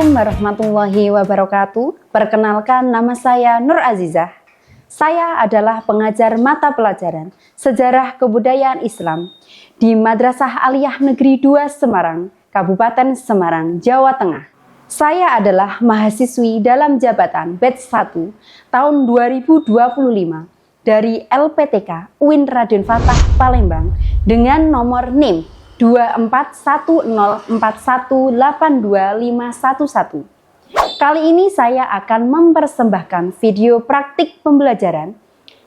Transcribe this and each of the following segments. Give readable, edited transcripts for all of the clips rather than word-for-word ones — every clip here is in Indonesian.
Assalamualaikum warahmatullahi wabarakatuh. Perkenalkan, nama saya Nur Azizah. Saya adalah pengajar mata pelajaran Sejarah Kebudayaan Islam di Madrasah Aliyah Negeri 2 Semarang, Kabupaten Semarang, Jawa Tengah. Saya adalah mahasiswi dalam jabatan batch 1 tahun 2025 dari LPTK UIN Raden Fatah Palembang dengan nomor NIM 241041825111. Kali ini saya akan mempersembahkan video praktik pembelajaran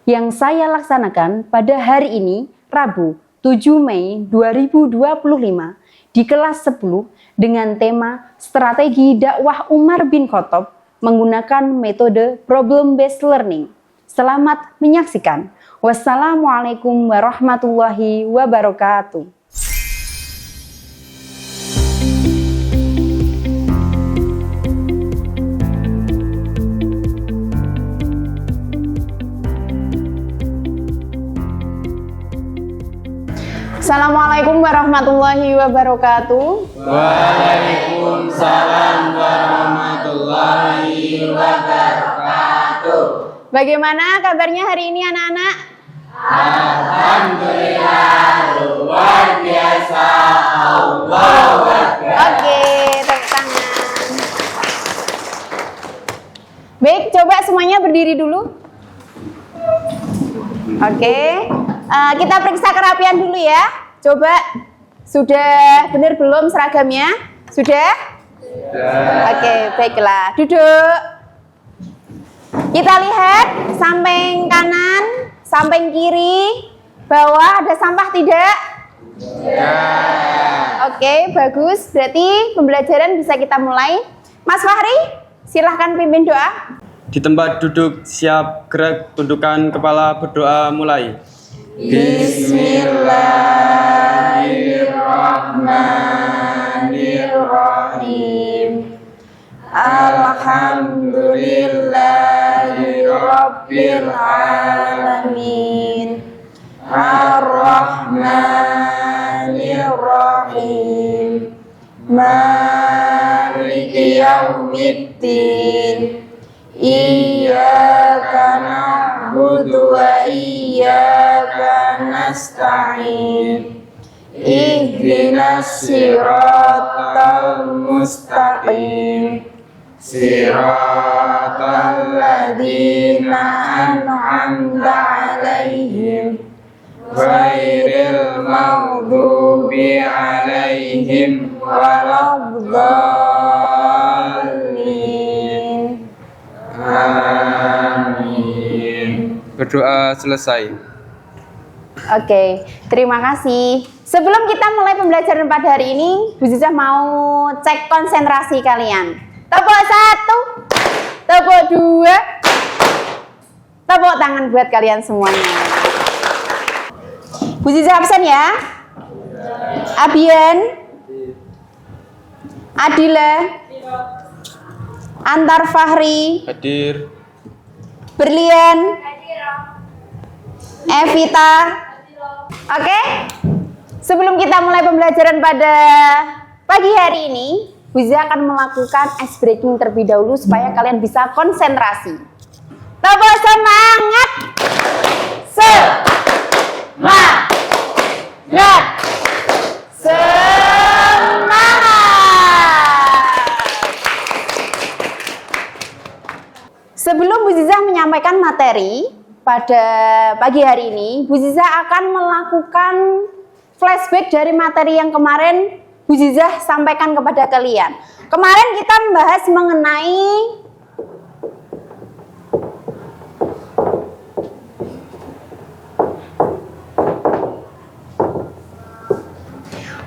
yang saya laksanakan pada hari ini, Rabu 7 Mei 2025 di kelas 10 dengan tema Strategi Dakwah Umar bin Khattab menggunakan metode Problem Based Learning. Selamat menyaksikan. Wassalamualaikum warahmatullahi wabarakatuh. Assalamualaikum warahmatullahi wabarakatuh. Waalaikumsalam warahmatullahi wabarakatuh. Bagaimana kabarnya hari ini anak-anak? Alhamdulillah, luar biasa. Allahu Akbar. Oke, tepuk tangan. Baik, coba semuanya berdiri dulu. Oke. Kita periksa kerapian dulu ya. Coba, sudah benar belum seragamnya? Sudah? Oke, baiklah. Duduk. Kita lihat samping kanan, samping kiri, bawah ada sampah tidak? Oke, bagus. Berarti pembelajaran bisa kita mulai. Mas Fahri, silahkan pimpin doa. Di tempat duduk siap gerak, tundukkan kepala, berdoa mulai. Bismillahirrahmanirrahim. Alhamdulillahirabbil alamin. Arrahmanirrahim. Maliki yaumiddin. Iyyaka na'budu wa iyyaka nasta'in. Ihdinas siratal mustaqim. Siratal ladzina an'amta 'alaihim ghairil maghdubi 'alaihim waladdallin. Amin. Berdoa selesai. Oke, terima kasih. Sebelum kita mulai pembelajaran pada hari ini, Bu Zizah mau cek konsentrasi kalian. Tepuk 1, tepuk 2, tepuk tangan buat kalian semuanya. Bu Zizah absen ya. Abian, Adila, Antar Fahri, Hadir. Berlian, Evita. Oke? Sebelum kita mulai pembelajaran pada pagi hari ini, Bu Zizah akan melakukan ice breaking terlebih dahulu supaya kalian bisa konsentrasi. Tepuk semangat! Semangat! Sebelum Bu Zizah menyampaikan materi pada pagi hari ini, Bu Zizah akan melakukan flashback dari materi yang kemarin Bu Zizah sampaikan kepada kalian. Kemarin kita membahas mengenai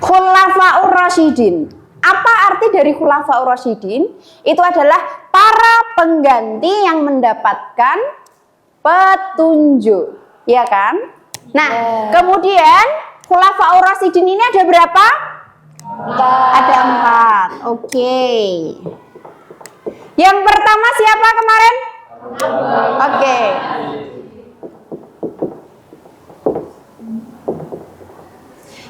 Khulafaur Rasyidin. Apa arti dari Khulafaur Rasyidin? Itu adalah para pengganti yang mendapatkan petunjuk, ya kan? Nah, kemudian Khulafaur Rasyidin ini ada berapa? 4. Ada 4. Oke. Yang pertama siapa kemarin? Oke.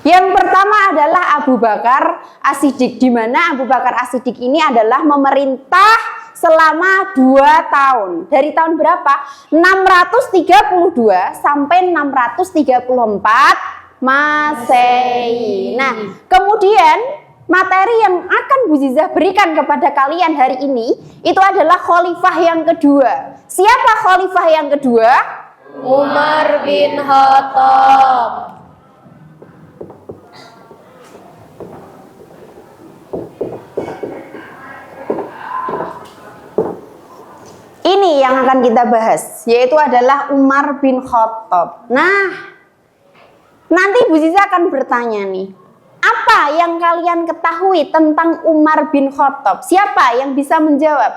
Yang pertama adalah Abu Bakar As-Siddiq, di mana Abu Bakar As-Siddiq ini adalah memerintah selama 2 tahun. Dari tahun berapa? 632 sampai 634 Masehi. Nah, kemudian materi yang akan Bu Zizah berikan kepada kalian hari ini itu adalah khalifah yang kedua. Siapa khalifah yang kedua? Umar bin Khattab. Ini yang akan kita bahas, yaitu adalah Umar bin Khattab. Nah, nanti Bu Ziza akan bertanya nih, apa yang kalian ketahui tentang Umar bin Khattab? Siapa yang bisa menjawab?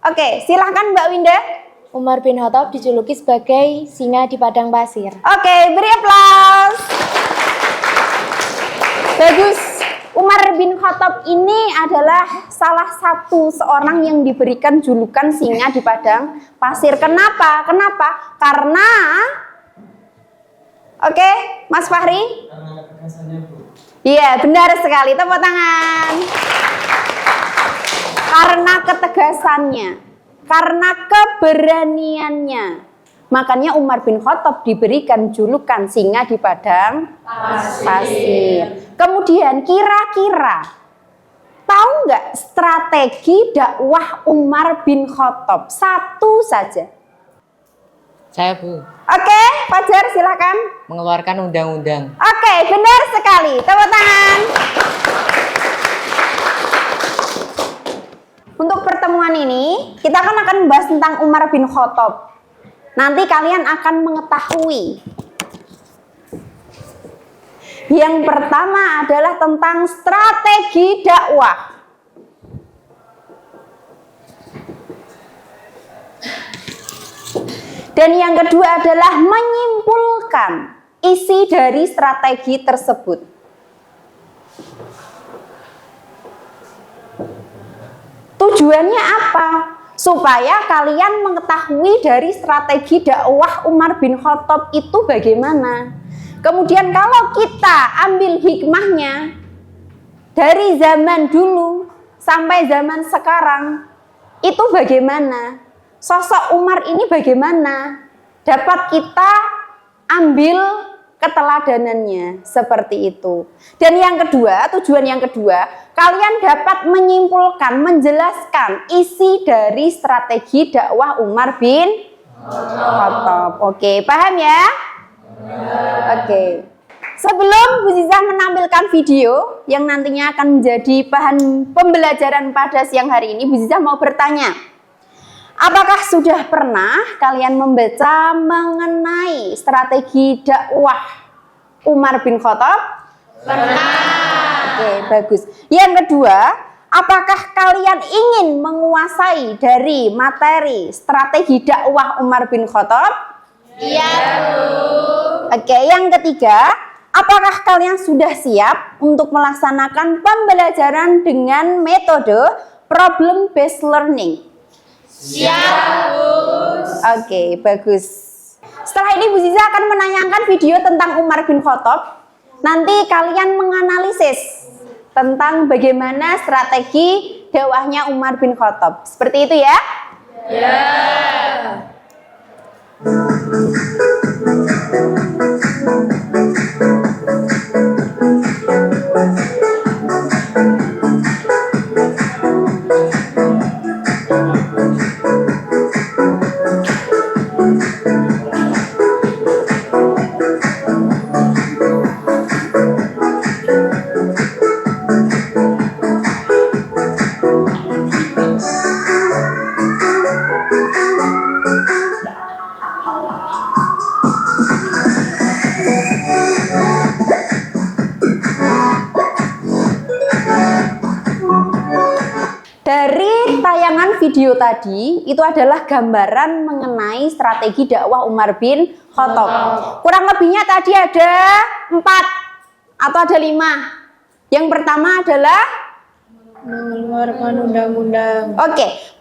Oke, silahkan Mbak Winda. Umar bin Khattab dijuluki sebagai singa di padang pasir. Oke, beri aplaus. Bagus. Umar bin Khattab ini adalah salah satu seorang yang diberikan julukan singa di padang pasir. Kenapa? Kenapa? Karena oke, Mas Fahri? Karena ketegasannya, Bu. Iya, benar sekali. Tepuk tangan. Karena ketegasannya, karena keberaniannya. Makanya Umar bin Khattab diberikan julukan singa di padang pasir. Kemudian kira-kira tahu nggak strategi dakwah Umar bin Khattab? Satu saja. Saya, Bu. Oke, Fajar silakan. Mengeluarkan undang-undang. Oke, benar sekali. Tepuk tangan. Untuk pertemuan ini, kita akan membahas tentang Umar bin Khattab. Nanti kalian akan mengetahui. Yang pertama adalah tentang strategi dakwah. Dan yang kedua adalah menyimpulkan isi dari strategi tersebut. Tujuannya apa? Supaya kalian mengetahui dari strategi dakwah Umar bin Khattab itu bagaimana. Kemudian kalau kita ambil hikmahnya dari zaman dulu sampai zaman sekarang, itu bagaimana? Sosok Umar ini bagaimana? Dapat kita ambil keteladanannya seperti itu. Dan yang kedua, tujuan yang kedua, kalian dapat menyimpulkan, menjelaskan isi dari strategi dakwah Umar bin Khattab. Oke, paham ya? Oke. Sebelum Bu Zizah menampilkan video yang nantinya akan menjadi bahan pembelajaran pada siang hari ini, Bu Zizah mau bertanya, apakah sudah pernah kalian membaca mengenai strategi dakwah Umar bin Khattab? Pernah. Oke, bagus. Yang kedua, apakah kalian ingin menguasai dari materi strategi dakwah Umar bin Khattab? Iya, Bu. Oke, yang ketiga, apakah kalian sudah siap untuk melaksanakan pembelajaran dengan metode problem based learning? Siap, Bu. Oke, bagus. Setelah ini Bu Ziza akan menayangkan video tentang Umar bin Khattab. Nanti kalian menganalisis tentang bagaimana strategi dakwahnya Umar bin Khattab. Seperti itu ya? Ya. Dari tayangan video tadi, itu adalah gambaran mengenai strategi dakwah Umar bin Khattab. Kurang lebihnya tadi ada 4 atau ada 5. Yang pertama adalah Mengeluarkan undang-undang.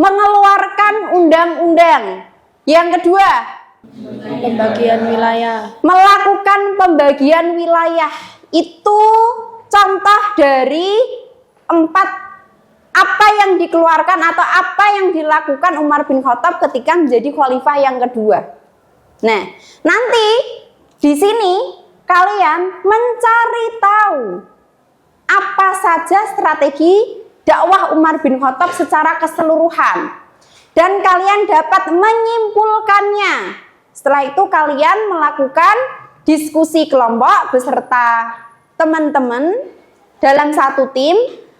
mengeluarkan undang-undang. Yang kedua, Pembagian wilayah. Melakukan pembagian wilayah itu contoh dari 4 apa yang dikeluarkan atau apa yang dilakukan Umar bin Khattab ketika menjadi khalifah yang kedua. Nah, nanti di sini kalian mencari tahu apa saja strategi dakwah Umar bin Khattab secara keseluruhan dan kalian dapat menyimpulkannya. Setelah itu kalian melakukan diskusi kelompok beserta teman-teman dalam satu tim.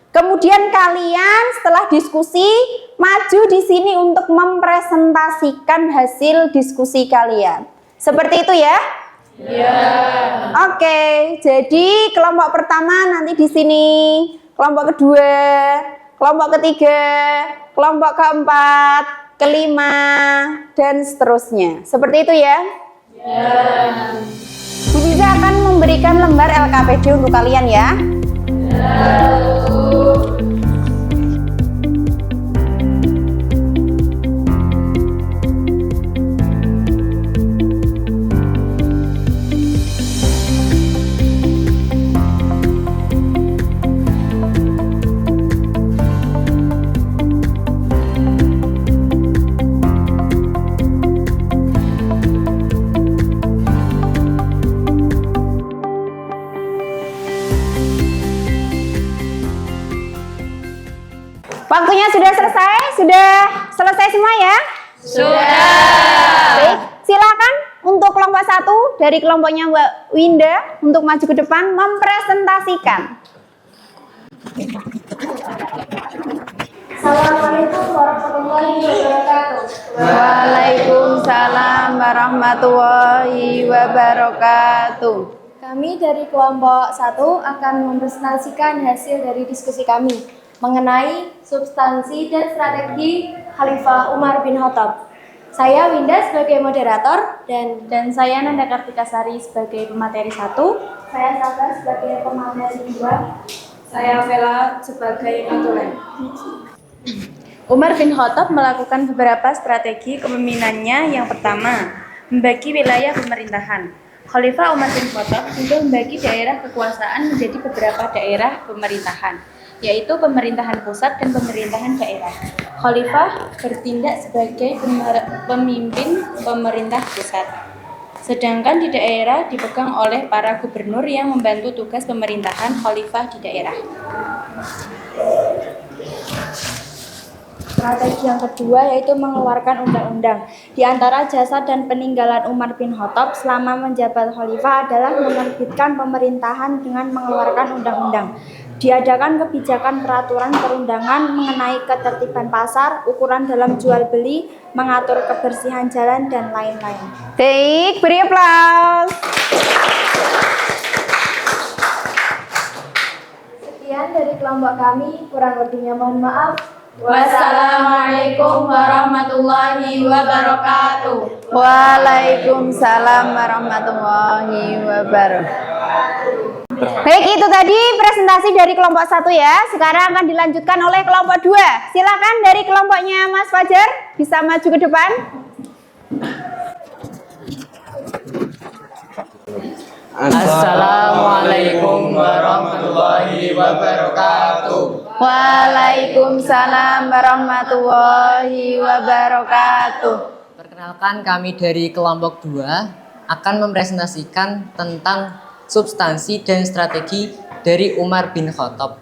Kemudian kalian setelah diskusi maju di sini untuk mempresentasikan hasil diskusi kalian. Seperti itu ya? Iya. Oke, jadi kelompok pertama nanti di sini, kelompok kedua, kelompok ketiga, kelompok keempat, kelima, dan seterusnya. Seperti itu ya? Iya. Bu Ziza akan memberikan lembar LKPD untuk kalian ya. Waktunya sudah selesai? Sudah selesai semua ya? Sudah. Baik, silakan untuk kelompok 1 dari kelompoknya Mbak Winda untuk maju ke depan mempresentasikan. Assalamualaikum warahmatullahi wabarakatuh. Waalaikumsalam warahmatullahi wabarakatuh. Kami dari kelompok 1 akan mempresentasikan hasil dari diskusi kami mengenai substansi dan strategi Khalifah Umar bin Khattab. Saya Winda sebagai moderator dan saya Nanda Kartika Sari sebagai pemateri 1. Saya Sabar sebagai pemateri 2. Saya Vela sebagai notulen. Umar bin Khattab melakukan beberapa strategi kepemimpinannya. Yang pertama, membagi wilayah pemerintahan. Khalifah Umar bin Khattab tentu membagi daerah kekuasaan menjadi beberapa daerah pemerintahan, yaitu pemerintahan pusat dan pemerintahan daerah. Khalifah bertindak sebagai pemimpin pemerintah pusat, sedangkan di daerah dipegang oleh para gubernur yang membantu tugas pemerintahan khalifah di daerah. Strategi yang kedua yaitu mengeluarkan undang-undang. Di antara jasa dan peninggalan Umar bin Khattab selama menjabat khalifah adalah menerbitkan pemerintahan dengan mengeluarkan undang-undang. Diadakan kebijakan peraturan perundangan mengenai ketertiban pasar, ukuran dalam jual beli, mengatur kebersihan jalan, dan lain-lain. Baik, beri aplaus. Sekian dari kelompok kami, kurang lebihnya mohon maaf. Wassalamualaikum warahmatullahi wabarakatuh. Waalaikumsalam warahmatullahi wabarakatuh. Baik, itu tadi presentasi dari kelompok 1 ya. Sekarang akan dilanjutkan oleh kelompok 2. Silakan dari kelompoknya Mas Fajar bisa maju ke depan. Assalamualaikum warahmatullahi wabarakatuh. Waalaikumsalam warahmatullahi wabarakatuh. Perkenalkan, kami dari kelompok 2 akan mempresentasikan tentang substansi dan strategi dari Umar bin Khattab.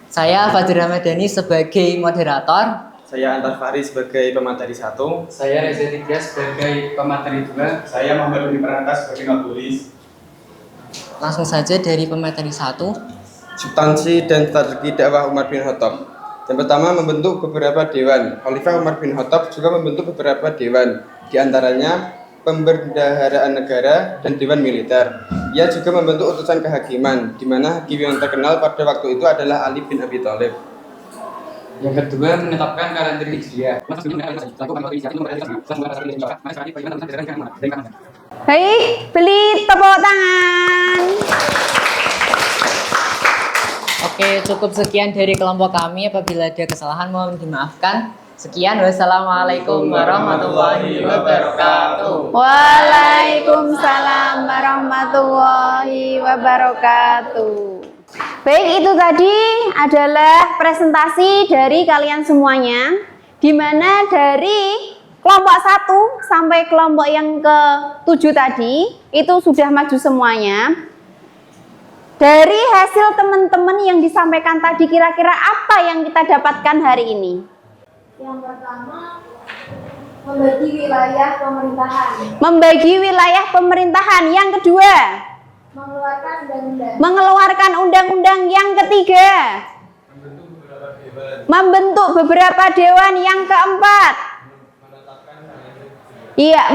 Saya Fajar Ramadhani sebagai moderator. Saya Antar Fahri sebagai pemateri 1. Saya Reza Tiga sebagai pemateri 2. Saya Muhammad Udi Perangkas sebagai notulis. Langsung saja dari pemateri 1. Substansi dan strategi dakwah Umar bin Khattab. Yang pertama, membentuk beberapa dewan. Khalifah Umar bin Khattab juga membentuk beberapa dewan, di antaranya pembendaharaan negara dan dewan militer. Ia juga membentuk utusan kehakiman, di mana hakim yang terkenal pada waktu itu adalah Ali bin Abi Thalib. Yang kedua, menetapkan kalender Hijriah. Baik, beli tepuk tangan. Oke, cukup sekian dari kelompok kami. Apabila ada kesalahan mohon dimaafkan. Sekian, wassalamualaikum warahmatullahi wabarakatuh. Waalaikumsalam warahmatullahi wabarakatuh. Baik, itu tadi adalah presentasi dari kalian semuanya, di mana dari kelompok 1 sampai kelompok yang ke-7 tadi itu sudah maju semuanya. Dari hasil teman-teman yang disampaikan tadi, kira-kira apa yang kita dapatkan hari ini? Yang pertama, membagi wilayah pemerintahan. Membagi wilayah pemerintahan. Yang kedua, Mengeluarkan undang-undang. mengeluarkan undang-undang. Yang ketiga, membentuk beberapa dewan. Yang keempat,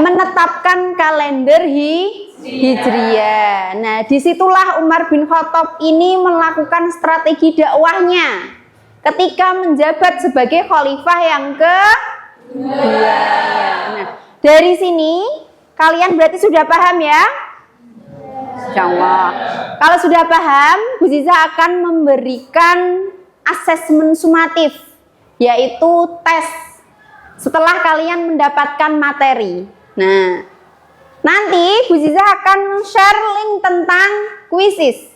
menetapkan kalender Hijriyah. Nah, disitulah Umar bin Khattab ini melakukan strategi dakwahnya ketika menjabat sebagai khalifah yang kedua. Nah, dari sini kalian berarti sudah paham ya? Insyaallah. Kalau sudah paham, Bu Ziza akan memberikan asesmen sumatif, yaitu tes setelah kalian mendapatkan materi. Nah, nanti Bu Ziza akan share link tentang kuisis.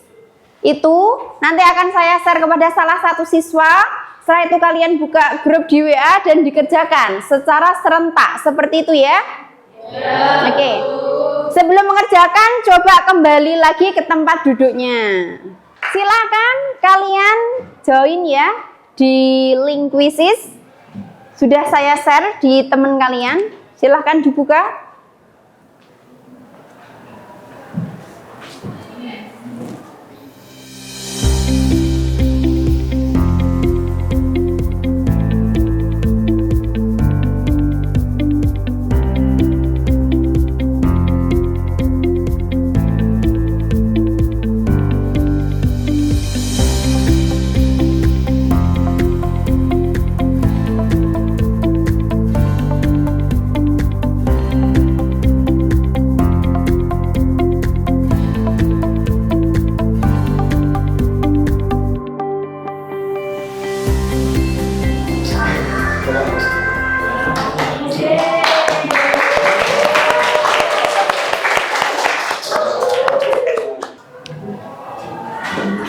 Itu nanti akan saya share kepada salah satu siswa. Setelah itu kalian buka grup di WA dan dikerjakan secara serentak. Seperti itu ya? Oke. Sebelum mengerjakan, coba kembali lagi ke tempat duduknya. Silakan kalian join ya di link kuisis. Sudah saya share di teman kalian. Silahkan dibuka.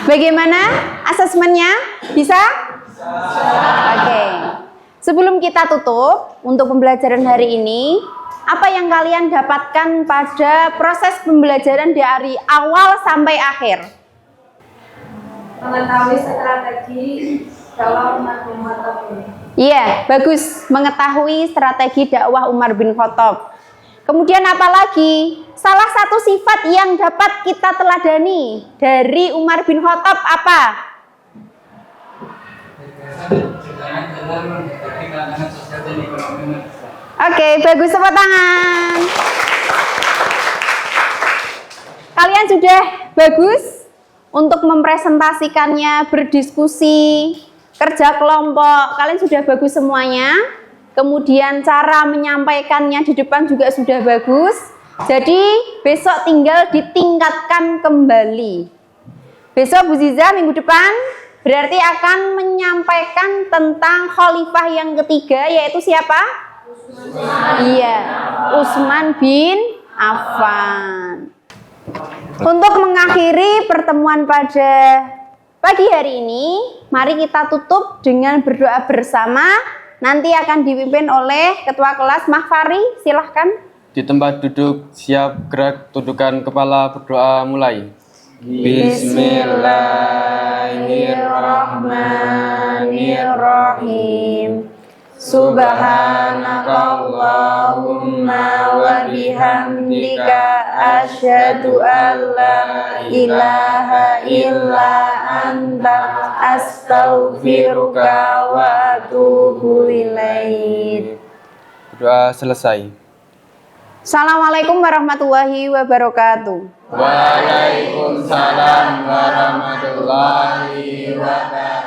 Bagaimana asesmennya? Bisa? Oke. Sebelum kita tutup untuk pembelajaran hari ini, apa yang kalian dapatkan pada proses pembelajaran dari awal sampai akhir? Mengetahui strategi dakwah Umar bin Khattab ini. Iya, bagus. Mengetahui strategi dakwah Umar bin Khattab. Kemudian apa lagi? Salah satu sifat yang dapat kita teladani dari Umar bin Khattab apa? Oke, bagus, tepuk tangan. Kalian sudah bagus untuk mempresentasikannya, berdiskusi, kerja kelompok. Kalian sudah bagus semuanya. Kemudian cara menyampaikannya di depan juga sudah bagus. Jadi besok tinggal ditingkatkan kembali. Besok Bu Ziza minggu depan berarti akan menyampaikan tentang khalifah yang ketiga, yaitu siapa? Iya, Utsman bin Affan. Untuk mengakhiri pertemuan pada pagi hari ini, mari kita tutup dengan berdoa bersama. Nanti akan dipimpin oleh Ketua Kelas Mahfari. Silahkan. Di tempat duduk, siap gerak, tundukan kepala, berdoa mulai. Bismillahirrahmanirrahim. Subhanakallahumma wa bihamdika asyhadu an la ilaha illa anta astaghfiruka wa atubu ilaik. Berdoa selesai. Assalamualaikum warahmatullahi wabarakatuh. Waalaikumsalam warahmatullahi wabarakatuh.